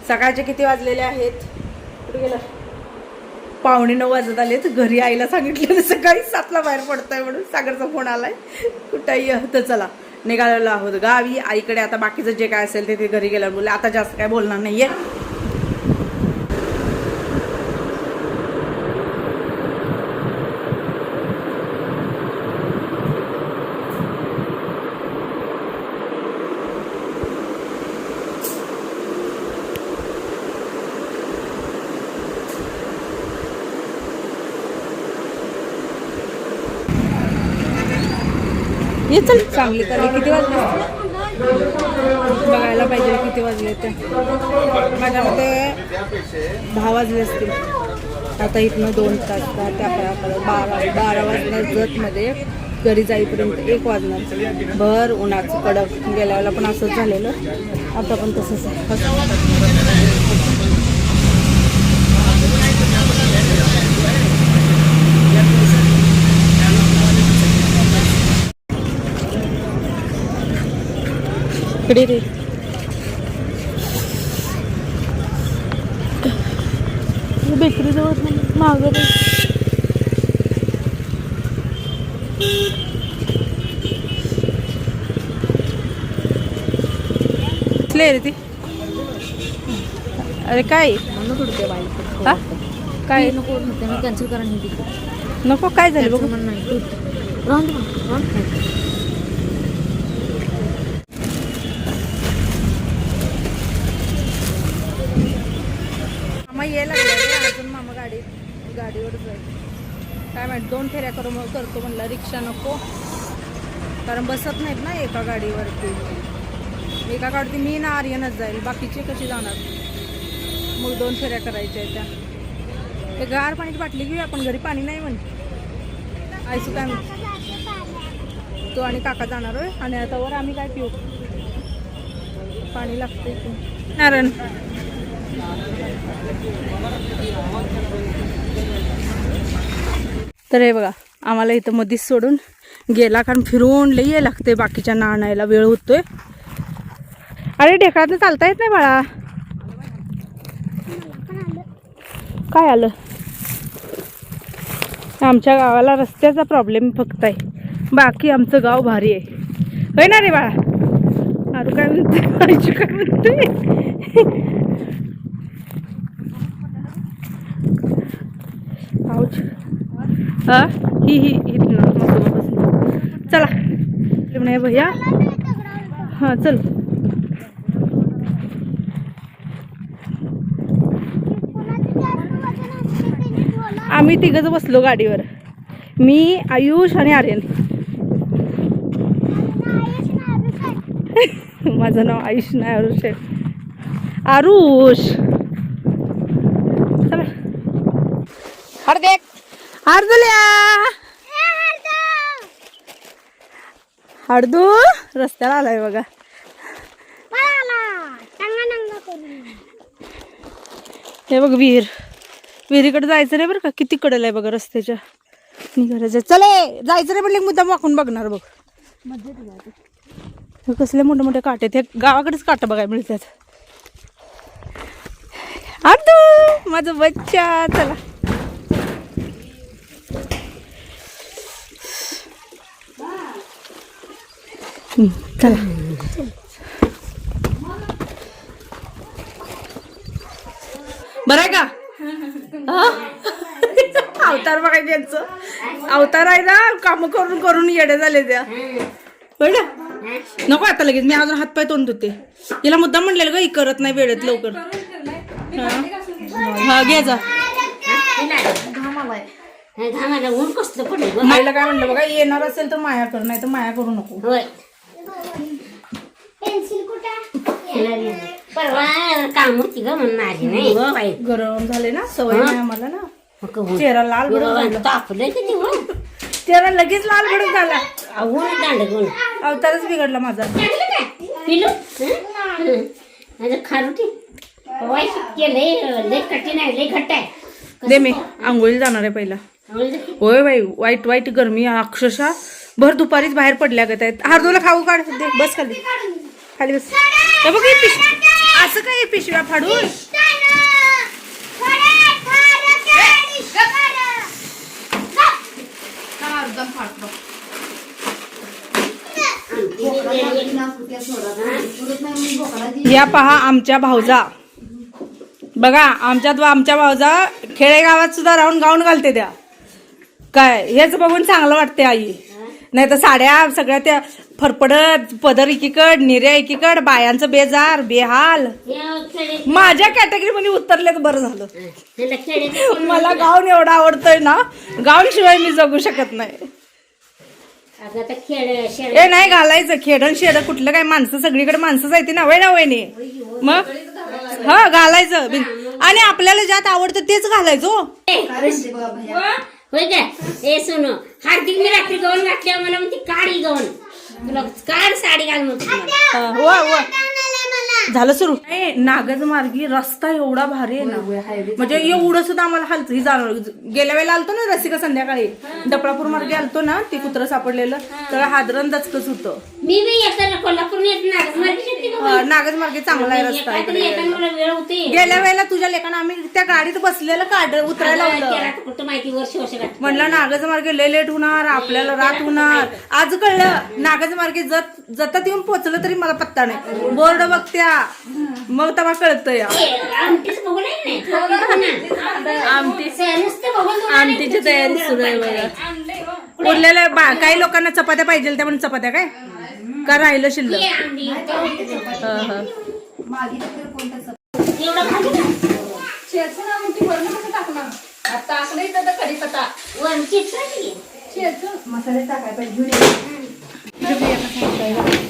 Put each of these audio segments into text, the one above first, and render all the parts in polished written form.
सकाळचे किती वाजलेले आहेत? कुठे गेला? 8:45 वाजत आलेत. घरी आईला सांगितलं सकाळी 7ला बाहेर पडतोय म्हणून. सागरचा फोन आलाय कुठंही. तर चला निघालेलो आहोत गावी आईकडे. आता बाकीचं जे काय असेल ते घरी गेल्यावर बोलले. आता जास्त काय बोलणार नाहीये. ये चल चांगली तरी. किती वाजले बघायला पाहिजे किती वाजले ते. माझ्या मते 10 वाजले असतील. आता इथनं 2 तास 10 ते 11 12 वाजणार. जतमध्ये घरी जाईपर्यंत 1 वाजणार. भर उन्हाचं कडक. गेल्या वेळेला पण असंच झालेलं. आता पण तसंच इकडे रे. बेकरी जवळ मागं रे ती. अरे काय काय नको कॅन्सल करा. नको काय झालं बघू. मामा यायला लागला अजून. मामा गाडीवर जाईल काय माहिती. 2 फेऱ्या करतो म्हणलं. रिक्षा नको कारण बसत नाहीत ना एका गाडीवरती. एका गाडीवरती मी ना आर्यनच जाईल. बाकीचे कशी जाणार. मग 2 फेऱ्या करायच्या आहेत त्या. ते गार पाण्याची बाटली घेऊया आपण. घरी पाणी नाही म्हणजे आयसू काय म्हणतो. तो आणि काका जाणार होय. आणि आता वर आम्ही काय पिऊ. पाणी लागते नारायण. तर हे बघा आम्हाला इथं मधीच सोडून गेला. कारण फिरून लई यायला लागते. बाकीच्या आणायला वेळ होतोय. अरे ढेकळातनं चालता येत नाही बाळा. काय आलं. आमच्या गावाला रस्त्याचा प्रॉब्लेम फक्त आहे. बाकी आमचं गाव भारी आहे. होय ना रे बाळा. अरे काय म्हणते काय म्हणते. पाऊच ही चला नाही भैया. हां चल. आम्ही 3घच बसलो गाडीवर. मी आयुष आणि आर्यन. माझं नाव आयुष नाही आरुष आहे. आरुष चला. हरदुल्या हळदू रस्त्याला आलाय बघा. हे बघ विहिरीकडे जायचं रे बरं का. किती कडल आहे बघा रस्त्याच्या. निघायचं चले. जायचं रे पण मुद्दाम वाकून बघणार बघ. कसले मोठे मोठे काटे. ते गावाकडेच काटे बघायला मिळतात. हळदू माझं बच्चा. चला चला. बरं आहे का. अवतार बघायचे यांचं. अवतार आहे ना. काम करून करून येडे झाले त्या. होय ना. नको आता लगेच. मी अजून हातपाय तोंड होते. हिला मुद्दा म्हणलेलं ग. ही करत नाही वेळेत लवकर. हा घे जा. मायला काय म्हणलं बघा. येणार असेल तर माया कर. नाही तर माया करू नको. परवा काम होती ग म्हणून आली नाही. गरम झाले ना. सवय नाही आम्हाला ना. चेहरा लाल भडक तापलंय किती. चेहरा लगेच लाल भडक झाला. दांड अवतारच बिघडला माझा. पिलो खारुटी लय कठीण आहे. लय घट्ट आहे. दे मी आंघोळीला जाणार आहे पहिला. होय बाई वाईट वाईट गरमी अक्षरशः. भर दुपारीच बाहेर पडल्या गत आहेत. हळदूला खाऊ काढ दे. बस खाली खाली बस. बघ असं काय पिशव्या फाडून या पहा आमच्या भाऊजा बघा आमच्या भाऊजा खेडेगावात सुद्धा राहून गाऊन घालते त्या काय हेच बघून चांगलं वाटते आई नाही तर साड्या सगळ्या त्या फरफडत पदर एकीकड निर्या एकीकड बायांचं बेजार बेहाल माझ्या कॅटेगरी मध्ये उतरलेच बरं झालं मला गाऊन एवढा आवडतोय ना गाऊन शिवाय मी जगू शकत नाही ए नाही घालायचं खेडण शेड कुठलं काय माणसं सगळीकडे माणसंच आहे ना वहिनी मग हा घालायचं आणि आपल्याला ज्यात आवडतं तेच घालायचं होय काय ए सुनो हार्दिक मी रात्री गवण घातल्या मला म्हणते काढी गवण तुला काढ साडी घाल म्हणते झालं सुरू नागज मार्गी रस्ता एवढा भारी आहे ना म्हणजे एवढं सुद्धा आम्हाला हालचं ही जाणवलं गेल्या वेळेला आलतो ना रसिका संध्याकाळी डपळापूर मार्गे आलतो ना ते कुत्रं सापडलेलं तर हादरण दचकच होतं मी येताना कोल्हापूर नागज मार्गे चांगला आहे रस्ता वेळ होते गेल्या वेळेला तुझ्या लेखानं आम्ही त्या गाडीत बसलेलं काढ उतरायला कुठं माहिती वर्ष म्हणलं नागज मार्गे लय लेट होणार आपल्याला रात होणार आज कळलं नागज मार्गे जतात येऊन पोहोचलं तरी मला पत्ता नाही बोर्ड बघत्या मग तेव्हा कळत या आमटीची तयारी सुरू आहे बघा उरलेल्या काही लोकांना चपात्या पाहिजे त्या म्हणून चपात्या काय का राहिलं शिल्लक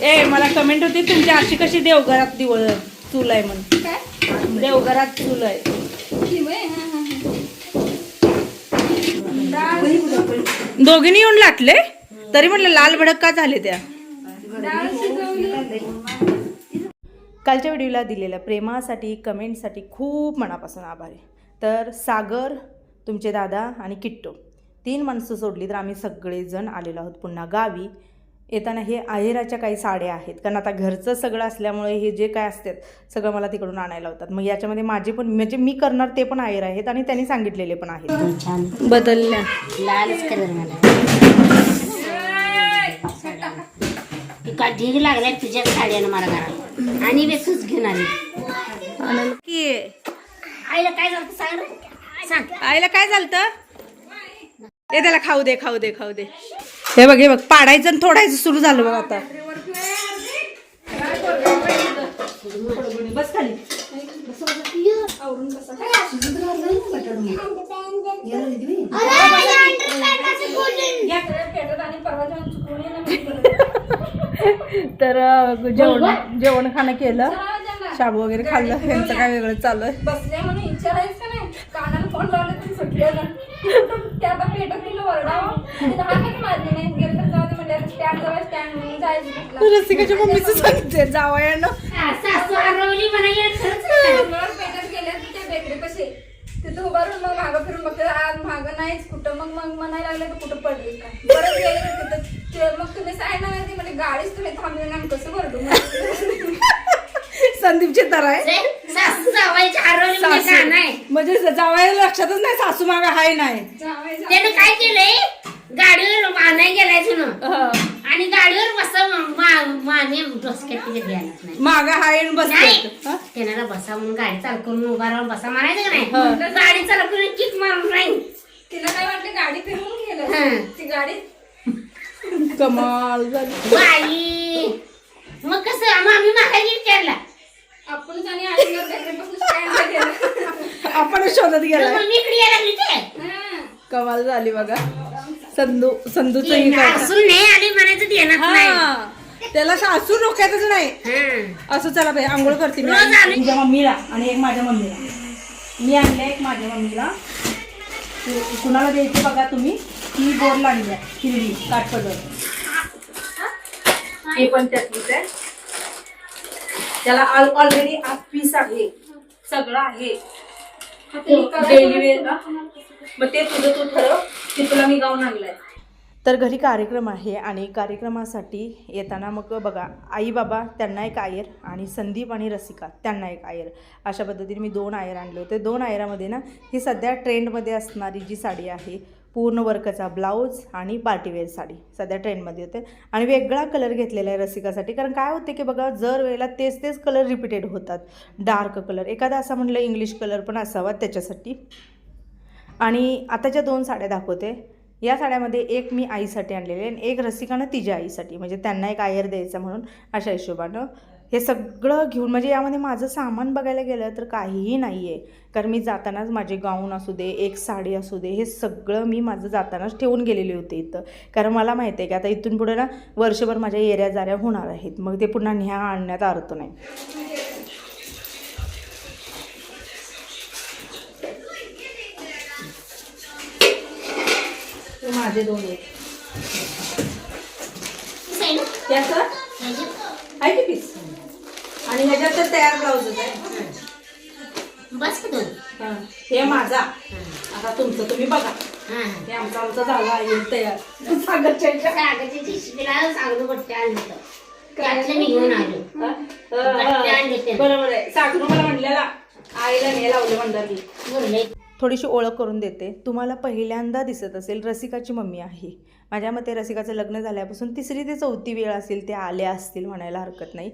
ए मला कमेंट होती तुमच्या अशी कशी देवघरात दिवळ चूल आहे म्हणून देवघरात चूल आहे दोघींनी येऊन लाटले तरी म्हटलं लाल भडक का झाले त्या कालच्या व्हिडिओला दिलेल्या प्रेमासाठी कमेंटसाठी खूप मनापासून आभारी तर सागर तुमचे दादा आणि किट्टो 3 माणसं सोडली तर आम्ही सगळेजण आलेलो आहोत पुन्हा गावी येताना हे आहेराच्या काही साड्या आहेत कारण आता घरचं सगळं असल्यामुळे हे जे काय असतात सगळं मला तिकडून आणायला होतात मग याच्यामध्ये माझे पण म्हणजे मी करणार ते पण आहेर आहेत आणि त्यांनी सांगितलेले पण आहेत छान बदलल्या लालच कलर मला ढीग लागलाय तुझ्या साड्यानं मला घरात आणि बेसूच घेऊन आली की आईला काय झालं सांग आईला काय झालं हे त्याला खाऊ दे हे बघ पाडायचं आणि थोडायचं सुरू झालं बघ आता बस खाली तर जेवण खाणं केलं शाबू वगैरे खाल्लं यांचं काय वेगळं चालू आहे बसले म्हणून विचारायचं का नाही कानाला फोन लावले तरी सुटलेलं त्या पेटत दिलं वरडावं मारले नाही गेलं तर जाऊ दे म्हणजे स्टँड जवळ स्टँड म्हणून जायचं रसिकाच्या मम्मीचं सांगितलं जावयानं पेटत गेले त्या बेकरीपाशी तिथं उभारून मग मागं फिरून बघते आज मागं नाहीच कुठं मग म्हणायला लागले तर कुठं पडली का परत गेले तिथं मग तुम्ही सांगितलं नाही म्हणजे गाडीच तुम्ही थांबली ना कसं भरडू संदीपची तर आहे म्हणजे जावायला लक्षातच नाही सासू मागा हाय नाही त्यानं काय केलंय गाडीवर बांधाय गेलाय तुला आणि गाडीवर बसा माने डोसक्यात नाही मागा हाय बस त्याला बसा म्हणून गाडी चालू करून उभा राहून बसा म्हणायचं का नाही गाडी चालू करून किक मारून राहील तिला काय वाटलं गाडी फिरवून गेलं ती गाडी कमाल झाली बाई मग कसं आम्ही मागायला विचारला आपण आणि आईला बेकरीपासून स्टँडला गेलं आपण शोधत गेला इकडे यायला लागली ते कमाल झाली बघा संधूचं नाही आली म्हणायचं देणार नाही त्याला सासू रोखायचंच नाही असं चला बाई आंघोळ करते मी तुझ्या मम्मीला आणि एक माझ्या मम्मीला मी आणले एक माझ्या मम्मीला कुणाला द्यायची बघा तुम्ही ती बोर्ड आणल्या हिरवी काठपदर हे पण त्यातलीच आहे त्याला ऑलरेडी 8 पीस आहे सगळं आहे डेली वेअर मग ते तुझं तू ठरव ते तुला मी गाऊन आणलाय तर घरी कार्यक्रम आहे आणि कार्यक्रमासाठी येताना मग बघा आई बाबा त्यांना एक आयर आणि संदीप आणि रसिका त्यांना एक आयर, अशा पद्धतीने मी 2 आयर आणले होते. 2 आयरामध्ये ना ही सध्या ट्रेंडमध्ये असणारी जी साडी आहे, पूर्ण वर्कचा ब्लाऊज आणि पार्टीवेअर साडी सध्या ट्रेंडमध्ये होते. आणि वेगळा कलर घेतलेला आहे रसिकासाठी, कारण काय होते की बघा जर वेळेला तेच कलर रिपीटेड होतात, डार्क कलर, एखादा असा म्हटलं इंग्लिश कलर पण असावा त्याच्यासाठी. आणि आता ज्या 2 साड्या दाखवते या साड्यामध्ये एक मी आईसाठी आणलेली आहे आणि एक रसिकानं तिच्या आईसाठी, म्हणजे त्यांना एक आयर द्यायचा म्हणून अशा हिशोबानं हे सगळं घेऊन, म्हणजे यामध्ये माझं सामान बघायला गेलं तर काहीही नाही आहे. कारण मी जातानाच माझे गाऊन असू दे, एक साडी असू दे, हे सगळं मी माझं जातानाच ठेवून गेलेले होते इथं. कारण मला माहिती आहे की आता इथून पुढे ना वर्षभर माझ्या येऱ्या जाऱ्या होणार आहेत, मग ते पुन्हा न्या आणण्यात अर्थ नाही. माझे 2 आहेत त्याचं आहे की पीस, आणि ह्याच्यात तर तयार ब्लाऊजच आहे. बस दोन. हे माझा, आता तुमचं तुम्ही बघा. हे आमचं झालं आहे तयार. कागदाची शिकला सांगू बट्ट्या आणलं त्यातलं मी घेऊन आलो. बरोबर आहे. साखरू मला म्हणलेला आईला नाही लावलं म्हणलं मी. बोलले थोडीशी ओळख करून देते तुम्हाला. पहिल्यांदा दिसत असेल रसिकाची मम्मी आहे. माझ्या मते रसिकाचं लग्न झाल्यापासून 3री ते 4थी वेळ असेल ते आल्या असतील म्हणायला हरकत नाही.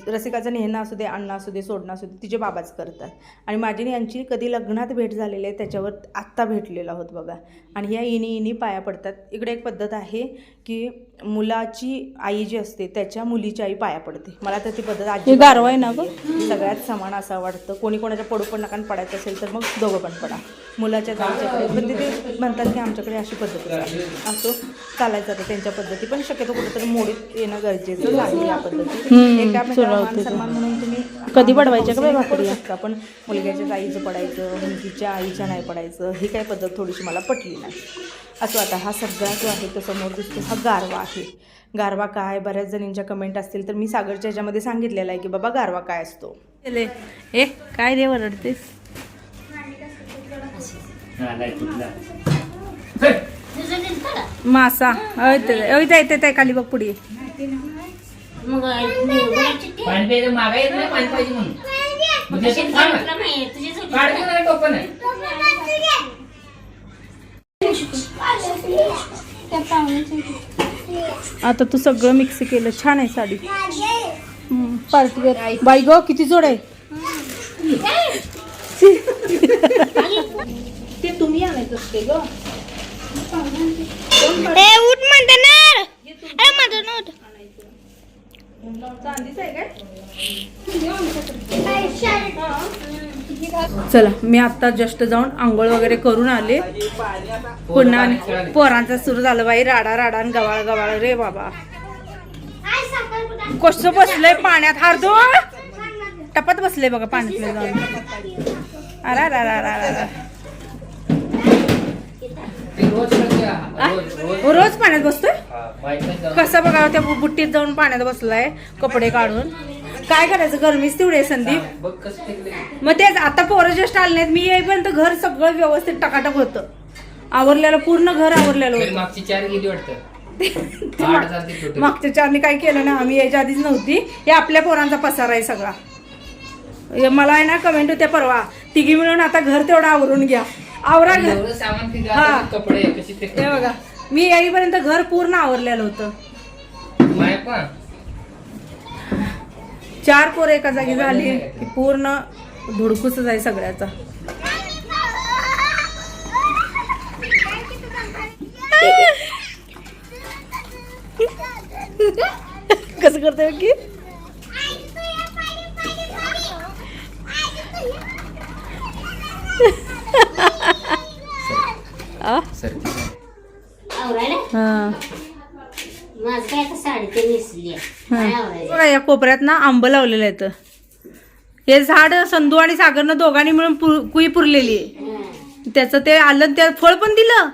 रसिकाचं नेहणं असू दे, आणणं असू दे, सोडणं असू दे, तिचे बाबाच करतात. आणि माझी आणि यांची कधी लग्नात भेट झालेली आहे त्याच्यावर आत्ता भेटलेलो आहोत बघा. आणि ह्या इनी पाया पडतात. इकडे एक पद्धत आहे की मुलाची आई जी असते त्याच्या मुलीची आई पाया पडते. मला तर ती पद्धत आजी गारवा आहे ना गं, सगळ्यात समान असं वाटतं. कोणी कोणाच्या पडू पण नका, पडायचं असेल तर मग दोघं पण पडा. मुलाच्या आमच्याकडे पण ते म्हणतात की आमच्याकडे अशी पद्धत आहे, असं चालायचं आता त्यांच्या पद्धती. पण शक्यतो कुठेतरी मोडीत येणं गरजेचं आहे या पद्धती. मान सन्मान म्हणून तुम्ही कधी पडवायच्या का भाकरी असता, पण मुलग्याच्या आईचं पडायचं, मुलगीच्या आईच्या नाही पडायचं, ही काही पद्धत थोडीशी मला पटली नाही. असं आता हा सगळा जो आहे तो समोर दिसतो हा गारवा आहे. गारवा काय, बऱ्याच जणींच्या कमेंट असतील तर मी सागरच्या ह्याच्यामध्ये सांगितलेलं आहे की बाबा गारवा काय असतो. ए काय रे वरडतेस? मासा येते खाली बघ पुढे. मग पाणी प्यायचं मागा येत नाही, पाणी पाहिजे म्हणून. आता तू सगळं मिक्स केलं, छान आहे साडी. पार्टीवेअर बाई गो किती जोड आहे. ते तुम्ही आणायचं असते ग. चला मी आता जस्ट जाऊन आंघोळ वगैरे करून आले. पुन्हा पोरांचं सुरू झालं बाई राडा राडा आणि गवाळ गवाळ. रे बाबा कसं बसलंय पाण्यात, हारदो टपात बसले बघा पाण्यात जाऊन. अरा रोज पाण्यात बसतोय. कसं बघा त्या बुट्टीत जाऊन पाण्यात बसलाय कपडे काढून. काय करायचं, गरमीच तेवढे संदीप. मग तेच आता पोरं जस्ट आले नाहीत, मी येईपर्यंत घर सगळं व्यवस्थित टकाटक होतं, आवरलेलं, पूर्ण घर आवरलेलं होतं. मागची 4 गेली वाटतं. मागच्या 4नी काय केलं ना, आम्ही याच्या आधीच नव्हती. हे आपल्या पोरांचा पसारा आहे सगळा. मला आहे ना कमेंट होत्या परवा, तिघी मिळून आता घर तेवढं आवरून घ्या. आवरा घर. हा कपडे कशी ते हे बघा, मी येईपर्यंत घर पूर्ण आवरलेलं होतं. 4 पोरं एका जागी झाली की पूर्ण धुडकूसच आहे सगळ्याचा. कसं करतोय की बघा या कोपऱ्यात ना आंब लावलेलं आहे. हे झाड संधू आणि सागरनं दोघांनी मिळून कुई पुरलेली आहे. त्याचं ते आलं, त्या फळ पण दिलं.